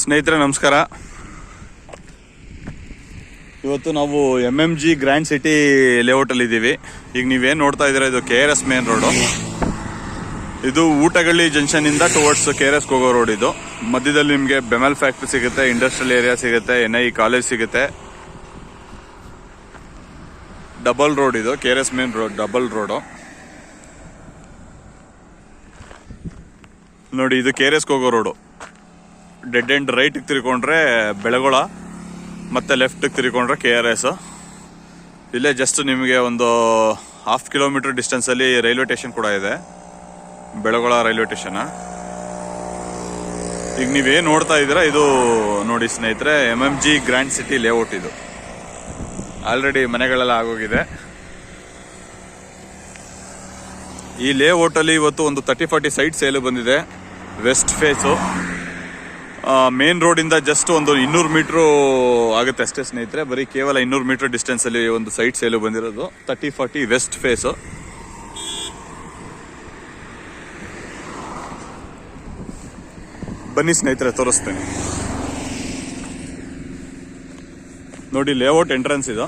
ಸ್ನೇಹಿತರೆ ನಮಸ್ಕಾರ. ಇವತ್ತು ನಾವು MMG ಗ್ರ್ಯಾಂಡ್ ಸಿಟಿ ಲೇಔಟಲ್ಲಿ ಇದ್ದೀವಿ. ಈಗ ನೀವೇನು ನೋಡ್ತಾ ಇದ್ದೀರಾ, ಇದು KRS ಮೇನ್ ರೋಡು. ಇದು ಊಟಗಳ್ಳಿ ಜಂಕ್ಷನ್ ಇಂದ ಟುವರ್ಡ್ಸ್ KRS ಹೋಗೋ ರೋಡ್. ಇದು ಮಧ್ಯದಲ್ಲಿ ನಿಮಗೆ ಬೆಮೆಲ್ ಫ್ಯಾಕ್ಟ್ರಿ ಸಿಗುತ್ತೆ, ಇಂಡಸ್ಟ್ರಿಯಲ್ ಏರಿಯಾ ಸಿಗುತ್ತೆ, NI ಕಾಲೇಜ್ ಸಿಗುತ್ತೆ. ಡಬಲ್ ರೋಡ್ ಇದು, KRS main road double road. ನೋಡಿ, ಇದು KRS ಹೋಗೋ ರೋಡು. ಡೆಡ್ ಎಂಡ್ ರೈಟ್ಗೆ ತಿರ್ಕೊಂಡ್ರೆ ಬೆಳಗೊಳ, ಮತ್ತೆ ಲೆಫ್ಟ್ಗೆ ತಿರ್ಕೊಂಡ್ರೆ KRS. ಇಲ್ಲೇ ಜಸ್ಟ್ ನಿಮಗೆ ಒಂದು 1/2 ಕಿಲೋಮೀಟರ್ ಡಿಸ್ಟೆನ್ಸಲ್ಲಿ ರೈಲ್ವೆ ಸ್ಟೇಷನ್ ಕೂಡ ಇದೆ, ಬೆಳಗೊಳ ರೈಲ್ವೆ ಸ್ಟೇಷನ್. ಈಗ ನೀವೇನು ನೋಡ್ತಾ ಇದ್ದೀರಾ, ಇದು ನೋಡಿ ಸ್ನೇಹಿತರೆ, MMG ಗ್ರ್ಯಾಂಡ್ ಸಿಟಿ ಲೇಔಟ್. ಇದು ಆಲ್ರೆಡಿ ಮನೆಗಳೆಲ್ಲ ಆಗೋಗಿದೆ. ಈ ಲೇಔಟಲ್ಲಿ ಇವತ್ತು ಒಂದು 30-40 ಸೈಟ್ ಸೇಲು ಬಂದಿದೆ. ವೆಸ್ಟ್ ಫೇಸು ಮೇನ್ ರೋಡಿಂದ ಜಸ್ಟ್ ಒಂದು 200 ಮೀಟ್ರು ಆಗುತ್ತೆ ಅಷ್ಟೇ ಸ್ನೇಹಿತರೆ. ಬರೀ ಕೇವಲ 200 ಮೀಟರ್ ಡಿಸ್ಟೆನ್ಸಲ್ಲಿ ಒಂದು ಸೈಟ್ ಸೇಲು ಬಂದಿರೋದು. 30-40 ವೆಸ್ಟ್ ಫೇಸು. ಬನ್ನಿ ಸ್ನೇಹಿತರೆ, ತೋರಿಸ್ತೇನೆ. ನೋಡಿ, ಲೇಔಟ್ ಎಂಟ್ರೆನ್ಸ್ ಇದು.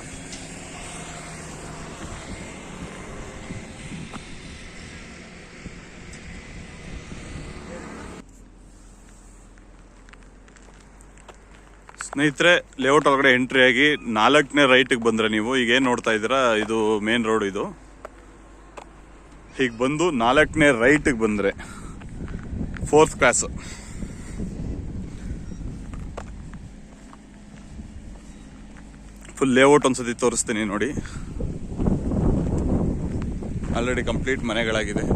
ಸ್ನೇಹಿತರೆ, ಲೇಔಟ್ ಒಳಗಡೆ ಎಂಟ್ರಿ ಆಗಿ 4ನೇ ರೈಟಿಗೆ ಬಂದರೆ ನೀವು ಈಗೇನು ನೋಡ್ತಾ ಇದ್ದೀರಾ, ಇದು ಮೇನ್ ರೋಡ್. ಇದು ಹೀಗೆ ಬಂದು 4ನೇ ರೈಟಿಗೆ ಬಂದರೆ 4th ಕ್ಲಾಸ್. ಫುಲ್ ಲೇಔಟ್ ಒಂದ್ಸತಿ ತೋರಿಸ್ತೀನಿ ನೋಡಿ. ಆಲ್ರೆಡಿ ಕಂಪ್ಲೀಟ್ ಮನೆಗಳಾಗಿದೆ.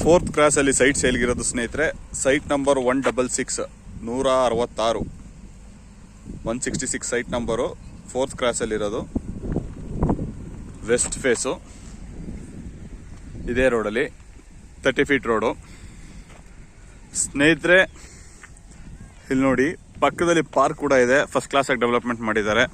4th ಕ್ರಾಸ್ ಅಲ್ಲಿ ಸೈಟ್ ಸೇಲ್ಗಿರೋದು ಸ್ನೇಹಿತರೆ. Site number 166 166 166 site number 4th cross ಅಲ್ಲಿ ಇರೋದು. ವೆಸ್ಟ್ ಫೇಸು ಇದೇ ರೋಡಲ್ಲಿ 30 ಫೀಟ್ ರೋಡು ಸ್ನೇಹಿತರೆ. ಇಲ್ಲಿ ನೋಡಿ, ಪಕ್ಕದಲ್ಲಿ ಪಾರ್ಕ್ ಕೂಡ ಇದೆ. ಫಸ್ಟ್ ಕ್ಲಾಸ್ ಆಗಿ ಡೆವಲಪ್ಮೆಂಟ್ ಮಾಡಿದ್ದಾರೆ.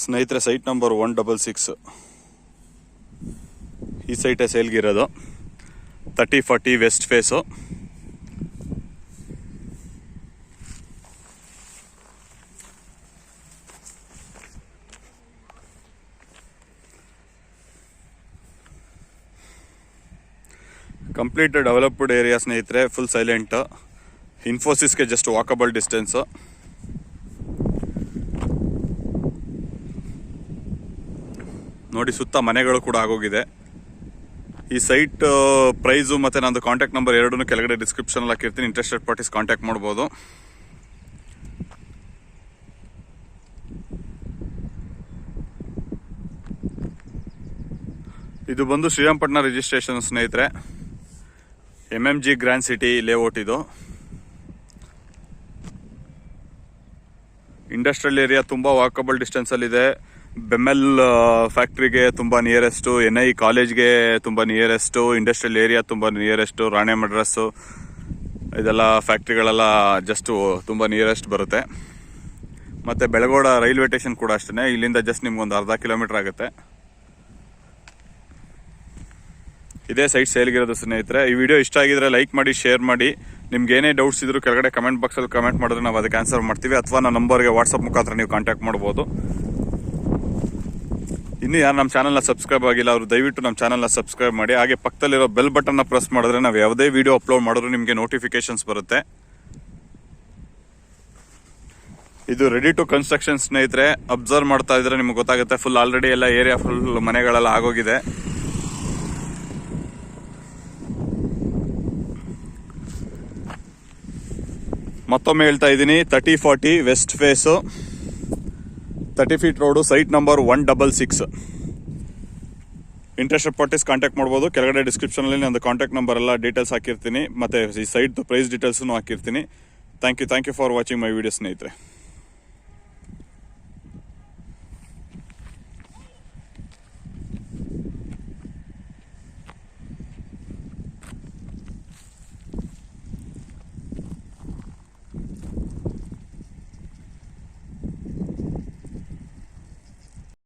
ಸ್ನೇಹಿತರೆ, ಸೈಟ್ ನಂಬರ್ 166 ಈ ಸೈಟೇ ಸೇಲ್ಗಿರೋದು. 30-40 west face. Complete developed area ಸ್ನೇಹಿತರೆ. Full silent. ಇನ್ಫೋಸಿಸ್ಗೆ ಜಸ್ಟ್ ವಾಕಬಲ್ ಡಿಸ್ಟೆನ್ಸು. ನೋಡಿ, ಸುತ್ತ ಮನೆಗಳು ಕೂಡ ಆಗೋಗಿದೆ. ಈ ಸೈಟ್ ಪ್ರೈಸು ಮತ್ತು ನಂದು ಕಾಂಟ್ಯಾಕ್ಟ್ ನಂಬರ್ ಎರಡೂ ಕೆಳಗಡೆ ಡಿಸ್ಕ್ರಿಪ್ಷನಲ್ಲಿ ಹಾಕಿರ್ತೀನಿ. ಇಂಟ್ರೆಸ್ಟೆಡ್ ಪಾರ್ಟೀಸ್ ಕಾಂಟ್ಯಾಕ್ಟ್ ಮಾಡ್ಬೋದು. ಇದು ಬಂದು ಶ್ರೀರಂಗಪಟ್ಟಣ ರಿಜಿಸ್ಟ್ರೇಷನ್ ಸ್ನೇಹಿತರೆ. MMG grand city layout. ಇದು ಇಂಡಸ್ಟ್ರಿಯಲ್ ಏರಿಯಾ, ತುಂಬ ವಾಕಬಲ್ ಡಿಸ್ಟೆನ್ಸಲ್ಲಿದೆ. ಬೆಮೆಲ್ ಫ್ಯಾಕ್ಟ್ರಿಗೆ ತುಂಬ ನಿಯರೆಸ್ಟು, NI ಕಾಲೇಜ್ಗೆ ತುಂಬ ನಿಯರೆಸ್ಟು, ಇಂಡಸ್ಟ್ರಿಯಲ್ ಏರಿಯಾ ತುಂಬ ನಿಯರೆಸ್ಟು, ರಾಣೆ ಮಡ್ರಸ್ಸು ಇದೆಲ್ಲ ಫ್ಯಾಕ್ಟ್ರಿಗಳೆಲ್ಲ ಜಸ್ಟು ತುಂಬ ನಿಯರೆಸ್ಟ್ ಬರುತ್ತೆ. ಮತ್ತು ಬೆಳಗೋಡ ರೈಲ್ವೆ ಸ್ಟೇಷನ್ ಕೂಡ ಅಷ್ಟೇ. ಇಲ್ಲಿಂದ ಜಸ್ಟ್ ನಿಮ್ಗೊಂದು 1/2 ಕಿಲೋಮೀಟರ್ ಆಗುತ್ತೆ. ಇದೇ ಸೈಟ್ ಸೇಲ್ಗಿರೋದು ಸ್ನೇಹಿತರೆ. ಈ ವಿಡಿಯೋ ಇಷ್ಟ ಆಗಿದ್ರೆ ಲೈಕ್ ಮಾಡಿ, ಶೇರ್ ಮಾಡಿ. ನಿಮ್ಗೆ ಏನೇ ಡೌಟ್ಸ್ ಇದ್ರು ಕೆಳಗಡೆ ಕಮೆಂಟ್ ಬಾಕ್ಸಲ್ಲಿ ಕಮೆಂಟ್ ಮಾಡಿದ್ರೆ ನಾವು ಅದಕ್ಕೆ ಆನ್ಸರ್ ಮಾಡ್ತೀವಿ. ಅಥವಾ ನನ್ನ ನಂಬರ್ಗೆ ವಾಟ್ಸಪ್ ಮುಖಾಂತರ ನೀವು ಕಾಂಟ್ಯಾಕ್ಟ್ ಮಾಡ್ಬೋದು. ಇನ್ನು ಯಾರು ನಮ್ಮ ಚಾನಲ್ನ ಸಬ್ಸ್ಕ್ರೈಬ್ ಆಗಿಲ್ಲ, ಅವರು ದಯವಿಟ್ಟು ನಮ್ಮ ಚಾನಲ್ನ ಸಬ್ಸ್ಕ್ರೈಬ್ ಮಾಡಿ. ಹಾಗೆ ಪಕ್ಕದಲ್ಲಿರೋ ಬೆಲ್ ಬಟನ್ನ ಪ್ರೆಸ್ ಮಾಡಿದ್ರೆ ನಾವು ಯಾವುದೇ ವಿಡಿಯೋ ಅಪ್ಲೋಡ್ ಮಾಡಿದ್ರು ನಿಮಗೆ ನೋಟಿಫಿಕೇಶನ್ಸ್ ಬರುತ್ತೆ. ಇದು ರೆಡಿ ಟು ಕನ್ಸ್ಟ್ರಕ್ಷನ್ ಸ್ನೇಹಿತರೆ. ಅಬ್ಸರ್ವ್ ಮಾಡ್ತಾ ಇದ್ರೆ ನಿಮ್ಗೆ ಗೊತ್ತಾಗುತ್ತೆ. ಫುಲ್ ಆಲ್ರೆಡಿ ಎಲ್ಲ ಏರಿಯಾ ಫುಲ್ ಮನೆಗಳೆಲ್ಲ ಆಗೋಗಿದೆ. ಮತ್ತೊಮ್ಮೆ ಹೇಳ್ತಾ ಇದ್ದೀನಿ, 3040 west face, 30 feet road, site number 166. Interested parties contact ಮಾಡ್ಬೋದು. ಕೆಳಗಡೆ ಡಿಸ್ಕ್ರಿಪ್ಷನಲ್ಲಿ ನಂದು ಕಾಂಟ್ಯಾಕ್ಟ್ ನಂಬರ್ ಎಲ್ಲ ಡೀಟೇಲ್ಸ್ ಹಾಕಿರ್ತೀನಿ, ಮತ್ತು ಈ ಸೈಟ್ದು ಪ್ರೈಸ್ ಡೀಟೇಲ್ಸನ್ನು ಹಾಕಿರ್ತೀನಿ. Thank you for watching my video ಸ್ನೇಹಿತರೆ.